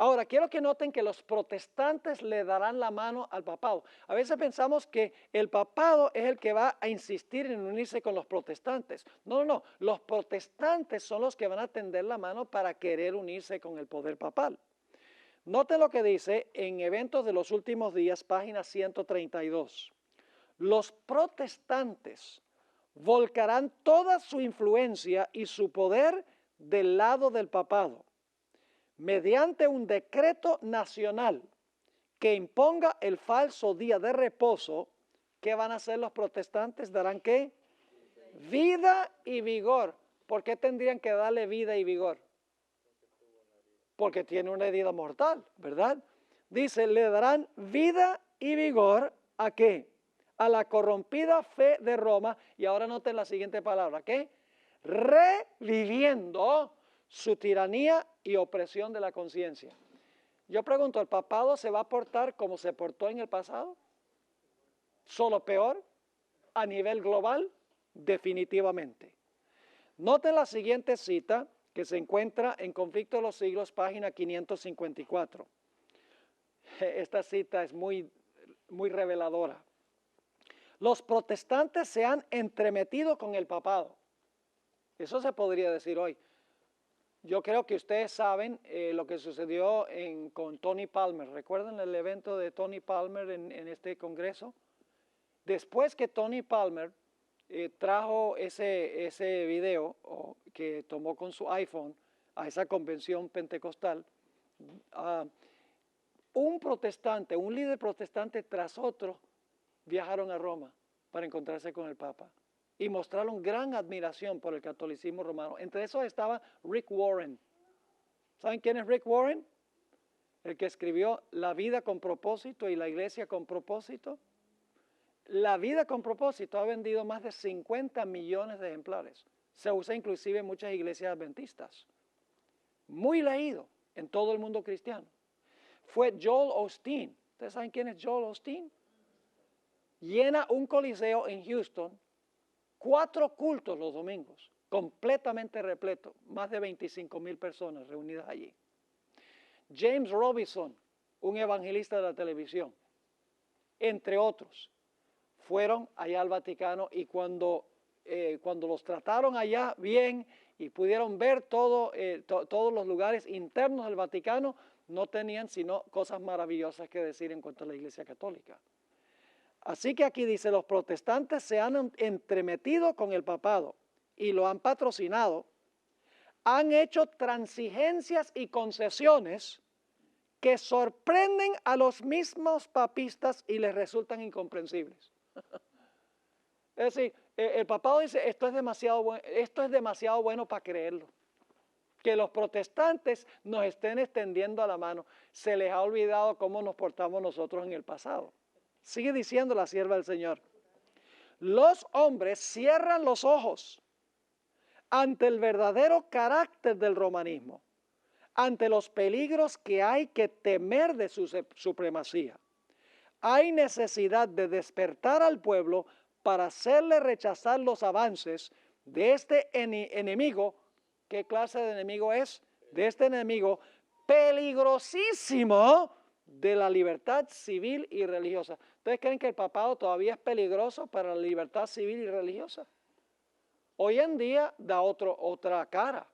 Ahora, quiero que noten que los protestantes le darán la mano al papado. A veces pensamos que el papado es el que va a insistir en unirse con los protestantes. No, no, no. Los protestantes son los que van a tender la mano para querer unirse con el poder papal. Noten lo que dice en Eventos de los Últimos Días, página 132. Los protestantes volcarán toda su influencia y su poder del lado del papado, mediante un decreto nacional que imponga el falso día de reposo ¿Qué van a hacer los protestantes? ¿Darán qué? Vida y vigor. ¿Por qué tendrían que darle vida y vigor? Porque tiene una herida mortal, ¿verdad? Dice, le darán vida y vigor ¿a qué? A la corrompida fe de Roma. Y ahora noten la siguiente palabra, ¿qué? Reviviendo su tiranía y opresión de la conciencia. Yo pregunto, ¿el papado se va a portar como se portó en el pasado? ¿Solo peor? ¿A nivel global? Definitivamente. Noten la siguiente cita que se encuentra en Conflicto de los Siglos, página 554. Esta cita es muy reveladora. Los protestantes se han entremetido con el papado. Eso se podría decir hoy. Yo creo que ustedes saben lo que sucedió con Tony Palmer. ¿Recuerdan el evento de Tony Palmer en este congreso? Después que Tony Palmer trajo ese video que tomó con su iPhone a esa convención pentecostal, un protestante, un líder protestante tras otro, viajaron a Roma para encontrarse con el Papa y mostraron gran admiración por el catolicismo romano. Entre esos estaba Rick Warren. ¿Saben quién es Rick Warren? El que escribió La vida con propósito y La iglesia con propósito. La vida con propósito ha vendido más de 50 millones de ejemplares. Se usa inclusive en muchas iglesias adventistas. Muy leído en todo el mundo cristiano. Fue Joel Osteen. ¿Ustedes saben quién es Joel Osteen? Llena un coliseo en Houston, 4 cultos los domingos, completamente repleto, más de 25,000 personas reunidas allí. James Robinson, un evangelista de la televisión, entre otros, fueron allá al Vaticano y cuando los trataron allá bien y pudieron ver todos los lugares internos del Vaticano, no tenían sino cosas maravillosas que decir en cuanto a la Iglesia Católica. Así que aquí dice, los protestantes se han entremetido con el papado y lo han patrocinado, han hecho transigencias y concesiones que sorprenden a los mismos papistas y les resultan incomprensibles. Es decir, el papado dice, esto es demasiado bueno para creerlo. Que los protestantes nos estén extendiendo la mano. Se les ha olvidado cómo nos portamos nosotros en el pasado. Sigue diciendo la sierva del Señor. Los hombres cierran los ojos ante el verdadero carácter del romanismo, ante los peligros que hay que temer de su supremacía. Hay necesidad de despertar al pueblo para hacerle rechazar los avances de este enemigo. ¿Qué clase de enemigo es? De este enemigo peligrosísimo de la libertad civil y religiosa. ¿Ustedes creen que el papado todavía es peligroso para la libertad civil y religiosa? Hoy en día da otra cara.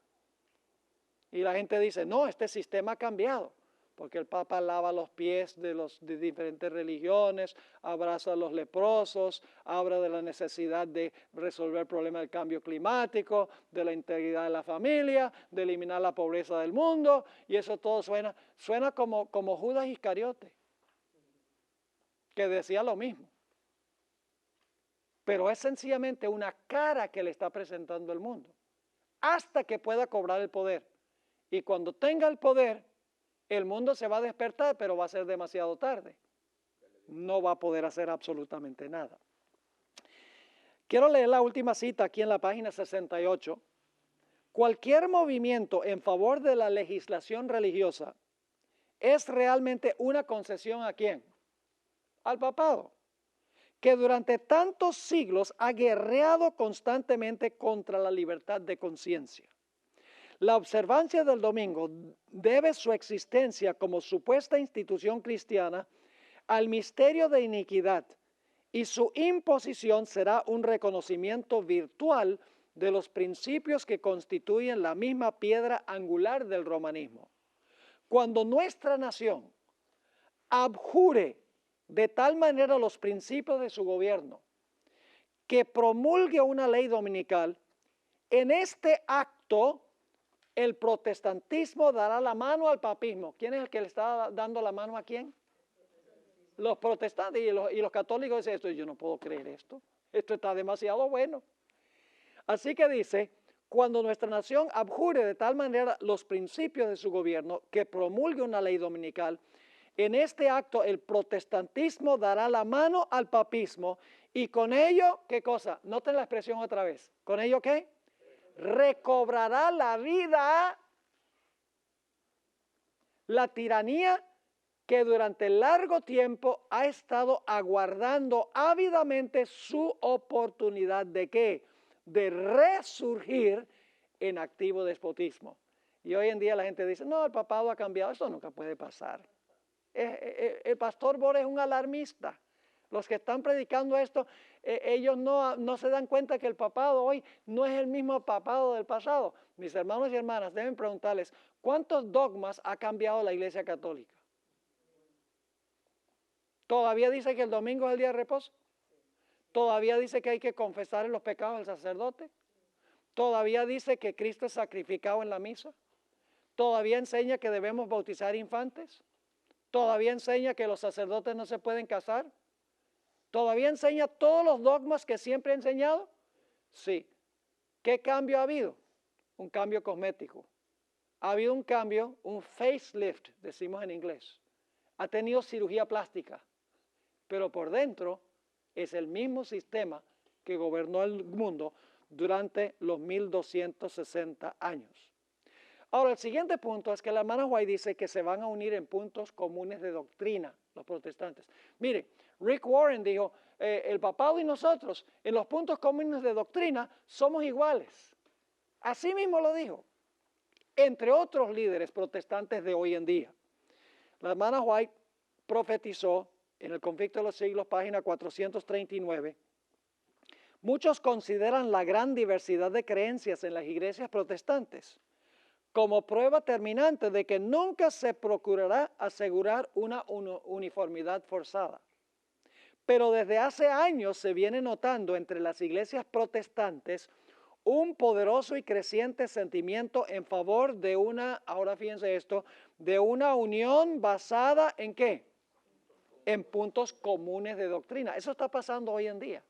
Y la gente dice, no, este sistema ha cambiado. Porque el Papa lava los pies de diferentes religiones, abraza a los leprosos, habla de la necesidad de resolver el problema del cambio climático, de la integridad de la familia, de eliminar la pobreza del mundo, y eso todo suena como Judas Iscariote, que decía lo mismo. Pero es sencillamente una cara que le está presentando el mundo, hasta que pueda cobrar el poder. Y cuando tenga el poder, el mundo se va a despertar, pero va a ser demasiado tarde. No va a poder hacer absolutamente nada. Quiero leer la última cita aquí en la página 68. Cualquier movimiento en favor de la legislación religiosa es realmente una concesión ¿a quién? Al papado, que durante tantos siglos ha guerreado constantemente contra la libertad de conciencia. La observancia del domingo debe su existencia como supuesta institución cristiana al misterio de iniquidad y su imposición será un reconocimiento virtual de los principios que constituyen la misma piedra angular del romanismo. Cuando nuestra nación abjure de tal manera los principios de su gobierno que promulgue una ley dominical, en este acto el protestantismo dará la mano al papismo. ¿Quién es el que le está dando la mano a quién? Los protestantes y los católicos dicen esto, yo no puedo creer esto está demasiado bueno. Así que dice, cuando nuestra nación abjure de tal manera los principios de su gobierno que promulgue una ley dominical, en este acto el protestantismo dará la mano al papismo y con ello, ¿qué cosa? Noten la expresión otra vez. ¿Con ello qué? Recobrará la vida, la tiranía que durante largo tiempo ha estado aguardando ávidamente su oportunidad de ¿qué? De resurgir en activo despotismo. Y hoy en día la gente dice, no, el papado ha cambiado, eso nunca puede pasar. El pastor Bohr es un alarmista. Los que están predicando esto, ellos no se dan cuenta que el papado hoy no es el mismo papado del pasado. Mis hermanos y hermanas deben preguntarles, ¿cuántos dogmas ha cambiado la Iglesia Católica? ¿Todavía dice que el domingo es el día de reposo? ¿Todavía dice que hay que confesar los pecados del sacerdote? ¿Todavía dice que Cristo es sacrificado en la misa? ¿Todavía enseña que debemos bautizar infantes? ¿Todavía enseña que los sacerdotes no se pueden casar? ¿Todavía enseña todos los dogmas que siempre ha enseñado? Sí. ¿Qué cambio ha habido? Un cambio cosmético. Ha habido un cambio, un facelift, decimos en inglés. Ha tenido cirugía plástica, pero por dentro es el mismo sistema que gobernó el mundo durante los 1260 años. Ahora, el siguiente punto es que la hermana White dice que se van a unir en puntos comunes de doctrina, los protestantes. Mire, Rick Warren dijo, el papado y nosotros en los puntos comunes de doctrina somos iguales. Así mismo lo dijo, entre otros líderes protestantes de hoy en día. La hermana White profetizó en el Conflicto de los Siglos, página 439, muchos consideran la gran diversidad de creencias en las iglesias protestantes como prueba terminante de que nunca se procurará asegurar una uniformidad forzada. Pero desde hace años se viene notando entre las iglesias protestantes un poderoso y creciente sentimiento en favor de una, ahora fíjense esto, de una unión basada ¿en qué? En puntos comunes de doctrina. Eso está pasando hoy en día.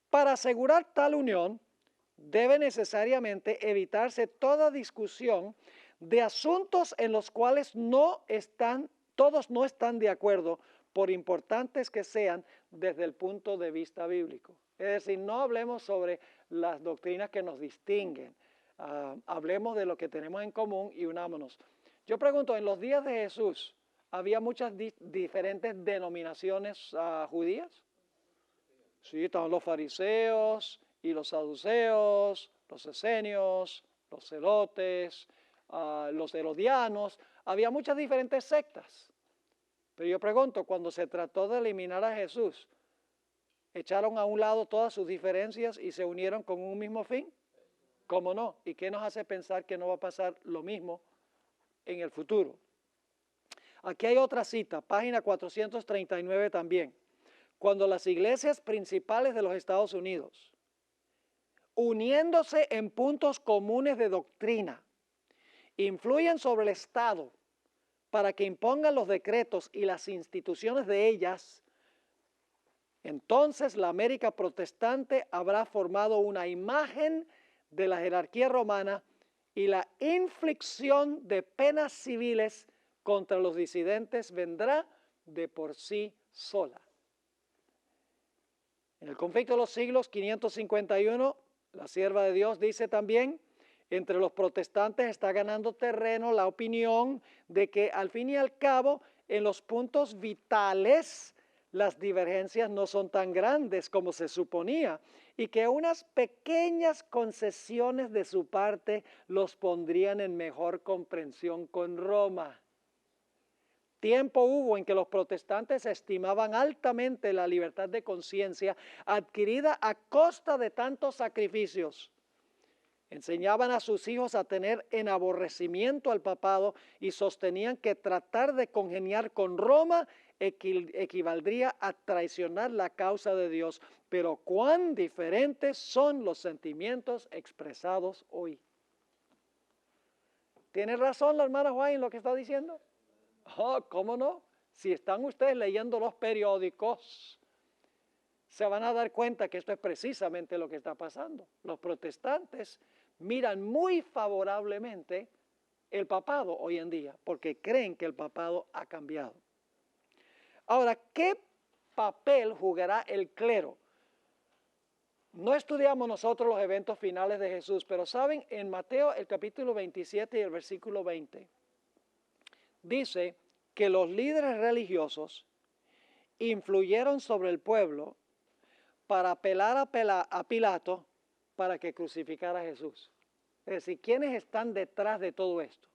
Para asegurar tal unión, debe necesariamente evitarse toda discusión de asuntos en los cuales todos no están de acuerdo, por importantes que sean desde el punto de vista bíblico. Es decir, no hablemos sobre las doctrinas que nos distinguen, hablemos de lo que tenemos en común y unámonos. Yo pregunto, en los días de Jesús, ¿había muchas diferentes denominaciones judías? Sí, estaban los fariseos y los saduceos, los esenios, los celotes, los herodianos. Había muchas diferentes sectas. Pero yo pregunto, cuando se trató de eliminar a Jesús, ¿echaron a un lado todas sus diferencias y se unieron con un mismo fin? ¿Cómo no? ¿Y qué nos hace pensar que no va a pasar lo mismo en el futuro? Aquí hay otra cita, página 439 también. Cuando las iglesias principales de los Estados Unidos, uniéndose en puntos comunes de doctrina, influyen sobre el Estado para que impongan los decretos y las instituciones de ellas, entonces la América protestante habrá formado una imagen de la jerarquía romana y la inflicción de penas civiles contra los disidentes vendrá de por sí sola. En el Conflicto de los Siglos 551, la sierva de Dios dice también, entre los protestantes está ganando terreno la opinión de que al fin y al cabo en los puntos vitales las divergencias no son tan grandes como se suponía y que unas pequeñas concesiones de su parte los pondrían en mejor comprensión con Roma. Tiempo hubo en que los protestantes estimaban altamente la libertad de conciencia adquirida a costa de tantos sacrificios. Enseñaban a sus hijos a tener en aborrecimiento al papado y sostenían que tratar de congeniar con Roma equivaldría a traicionar la causa de Dios. Pero cuán diferentes son los sentimientos expresados hoy. ¿Tiene razón la hermana Juan en lo que está diciendo? Oh, ¿cómo no? Si están ustedes leyendo los periódicos, se van a dar cuenta que esto es precisamente lo que está pasando. Los protestantes miran muy favorablemente el papado hoy en día, porque creen que el papado ha cambiado. Ahora, ¿qué papel jugará el clero? No estudiamos nosotros los eventos finales de Jesús, pero saben, en Mateo el capítulo 27 y el versículo 20, dice que los líderes religiosos influyeron sobre el pueblo para apelar a Pilato para que crucificara a Jesús. Es decir, ¿quiénes están detrás de todo esto?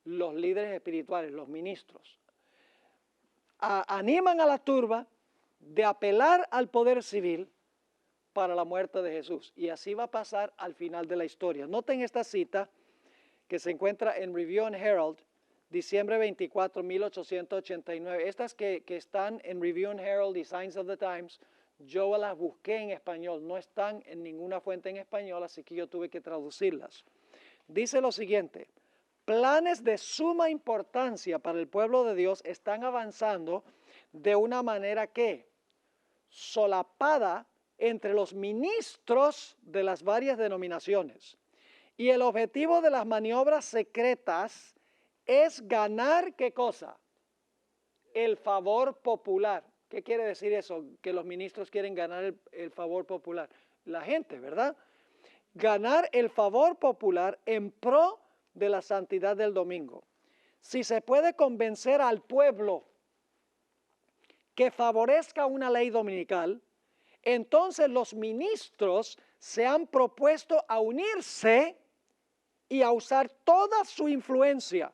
Los líderes espirituales, los ministros. Animan a la turba de apelar al poder civil para la muerte de Jesús. Y así va a pasar al final de la historia. Noten esta cita que se encuentra en Review and Herald, diciembre 24, 1889. Estas que están en Review and Herald y Signs of the Times, yo las busqué en español. No están en ninguna fuente en español, así que yo tuve que traducirlas. Dice lo siguiente: planes de suma importancia para el pueblo de Dios están avanzando de una manera que solapada entre los ministros de las varias denominaciones. Y el objetivo de las maniobras secretas es ganar, ¿qué cosa? El favor popular. ¿Qué quiere decir eso? Que los ministros quieren ganar el favor popular. La gente, ¿verdad? Ganar el favor popular en pro de la santidad del domingo. Si se puede convencer al pueblo que favorezca una ley dominical, entonces los ministros se han propuesto a unirse y a usar toda su influencia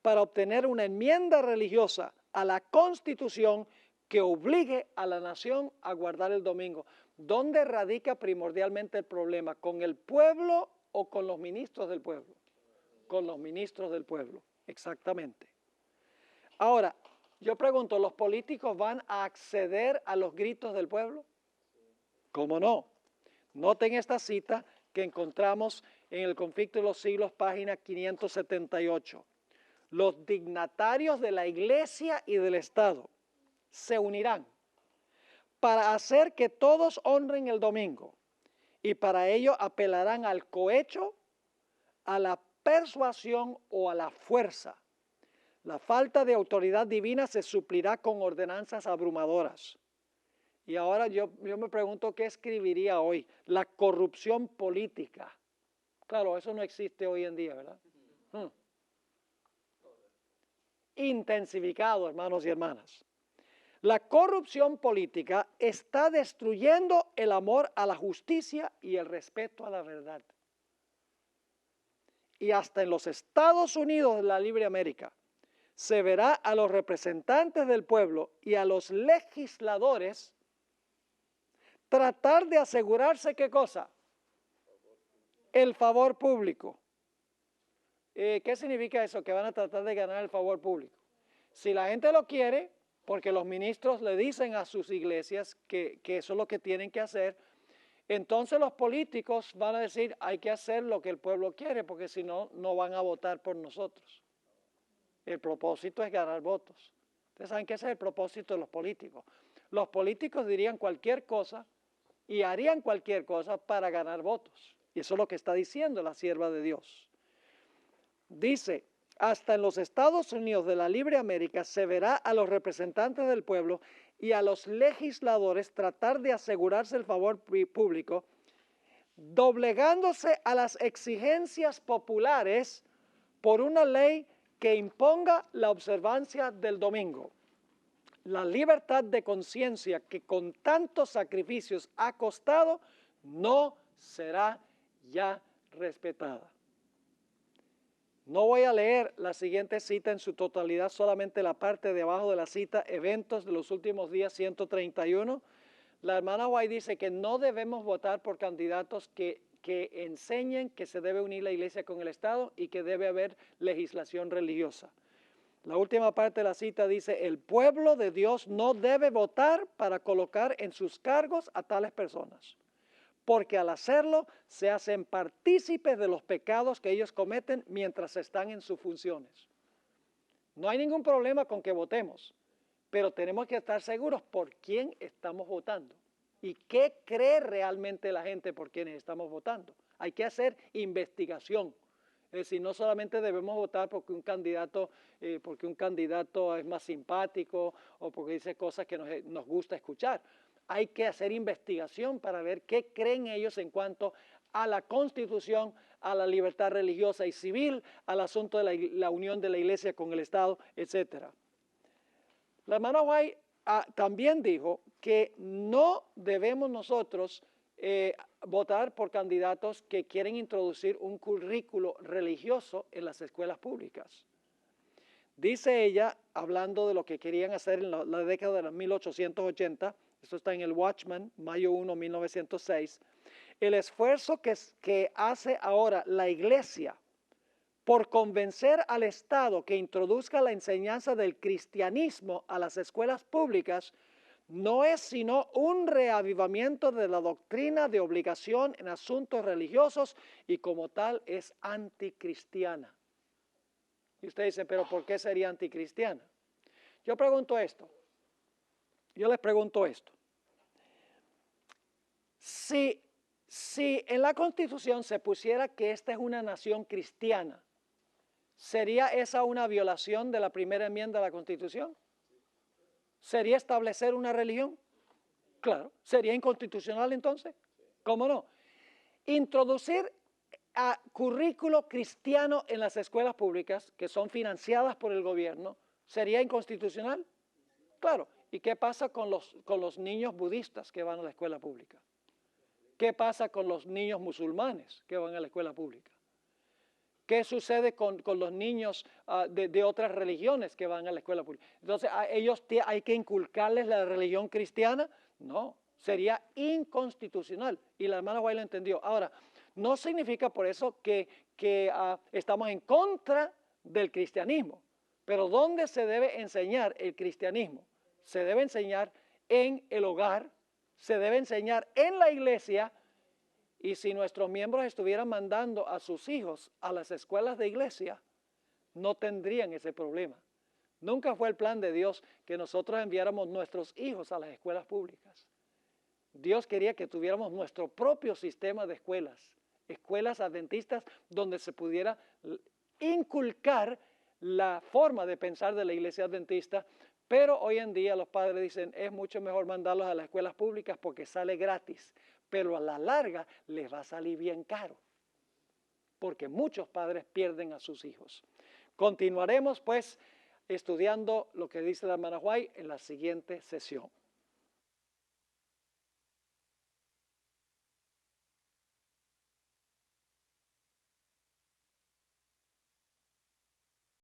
para obtener una enmienda religiosa a la Constitución que obligue a la nación a guardar el domingo. ¿Dónde radica primordialmente el problema? ¿Con el pueblo o con los ministros del pueblo? Con los ministros del pueblo, exactamente. Ahora, yo pregunto, ¿los políticos van a acceder a los gritos del pueblo? ¿Cómo no? Noten esta cita que encontramos en el Conflicto de los Siglos, página 578. Los dignatarios de la Iglesia y del Estado se unirán para hacer que todos honren el domingo, y para ello apelarán al cohecho, a la persuasión o a la fuerza. La falta de autoridad divina se suplirá con ordenanzas abrumadoras. Y ahora yo me pregunto qué escribiría hoy. La corrupción política. Claro, eso no existe hoy en día, ¿verdad? Intensificado, hermanos y hermanas. La corrupción política está destruyendo el amor a la justicia y el respeto a la verdad. Y hasta en los Estados Unidos de la Libre América se verá a los representantes del pueblo y a los legisladores tratar de asegurarse, ¿qué cosa? El favor público. ¿Qué significa eso? Que van a tratar de ganar el favor público. Si la gente lo quiere, porque los ministros le dicen a sus iglesias que eso es lo que tienen que hacer, entonces los políticos van a decir, hay que hacer lo que el pueblo quiere, porque si no, no van a votar por nosotros. El propósito es ganar votos. Ustedes saben que ese es el propósito de los políticos. Los políticos dirían cualquier cosa y harían cualquier cosa para ganar votos. Y eso es lo que está diciendo la sierva de Dios. Dice, hasta en los Estados Unidos de la Libre América se verá a los representantes del pueblo y a los legisladores tratar de asegurarse el favor público, doblegándose a las exigencias populares por una ley que imponga la observancia del domingo. La libertad de conciencia que con tantos sacrificios ha costado no será ya respetada. No voy a leer la siguiente cita en su totalidad, solamente la parte de abajo de la cita, eventos de los últimos días 131. La hermana White dice que no debemos votar por candidatos que enseñen que se debe unir la iglesia con el Estado y que debe haber legislación religiosa. La última parte de la cita dice, el pueblo de Dios no debe votar para colocar en sus cargos a tales personas, porque al hacerlo se hacen partícipes de los pecados que ellos cometen mientras están en sus funciones. No hay ningún problema con que votemos, pero tenemos que estar seguros por quién estamos votando y qué cree realmente la gente por quienes estamos votando. Hay que hacer investigación. Es decir, no solamente debemos votar porque un candidato es más simpático o porque dice cosas que nos gusta escuchar. Hay que hacer investigación para ver qué creen ellos en cuanto a la Constitución, a la libertad religiosa y civil, al asunto de la unión de la Iglesia con el Estado, etc. La hermana White también dijo que no debemos nosotros votar por candidatos que quieren introducir un currículo religioso en las escuelas públicas. Dice ella, hablando de lo que querían hacer en la década de los 1880, esto está en el Watchman, mayo 1, 1906, el esfuerzo que hace ahora la Iglesia por convencer al Estado que introduzca la enseñanza del cristianismo a las escuelas públicas no es sino un reavivamiento de la doctrina de obligación en asuntos religiosos y como tal es anticristiana. Y usted dice, pero ¿por qué sería anticristiana? Yo les pregunto esto. Si en la Constitución se pusiera que esta es una nación cristiana, ¿sería esa una violación de la primera enmienda de la Constitución? ¿Sería establecer una religión? Claro. ¿Sería inconstitucional entonces? ¿Cómo no? Introducir currículo cristiano en las escuelas públicas, que son financiadas por el gobierno, ¿sería inconstitucional? Claro. ¿Y qué pasa con los niños budistas que van a la escuela pública? ¿Qué pasa con los niños musulmanes que van a la escuela pública? ¿Qué sucede con los niños de otras religiones que van a la escuela pública? Entonces, ¿a ellos hay que inculcarles la religión cristiana? No, sería inconstitucional. Y la hermana White lo entendió. Ahora, no significa por eso que estamos en contra del cristianismo. Pero ¿dónde se debe enseñar el cristianismo? Se debe enseñar en el hogar, se debe enseñar en la iglesia. Y si nuestros miembros estuvieran mandando a sus hijos a las escuelas de iglesia, no tendrían ese problema. Nunca fue el plan de Dios que nosotros enviáramos nuestros hijos a las escuelas públicas. Dios quería que tuviéramos nuestro propio sistema de escuelas adventistas donde se pudiera inculcar la forma de pensar de la iglesia adventista, pero hoy en día los padres dicen es mucho mejor mandarlos a las escuelas públicas porque sale gratis, pero a la larga les va a salir bien caro, porque muchos padres pierden a sus hijos. Continuaremos pues estudiando lo que dice la hermana White en la siguiente sesión.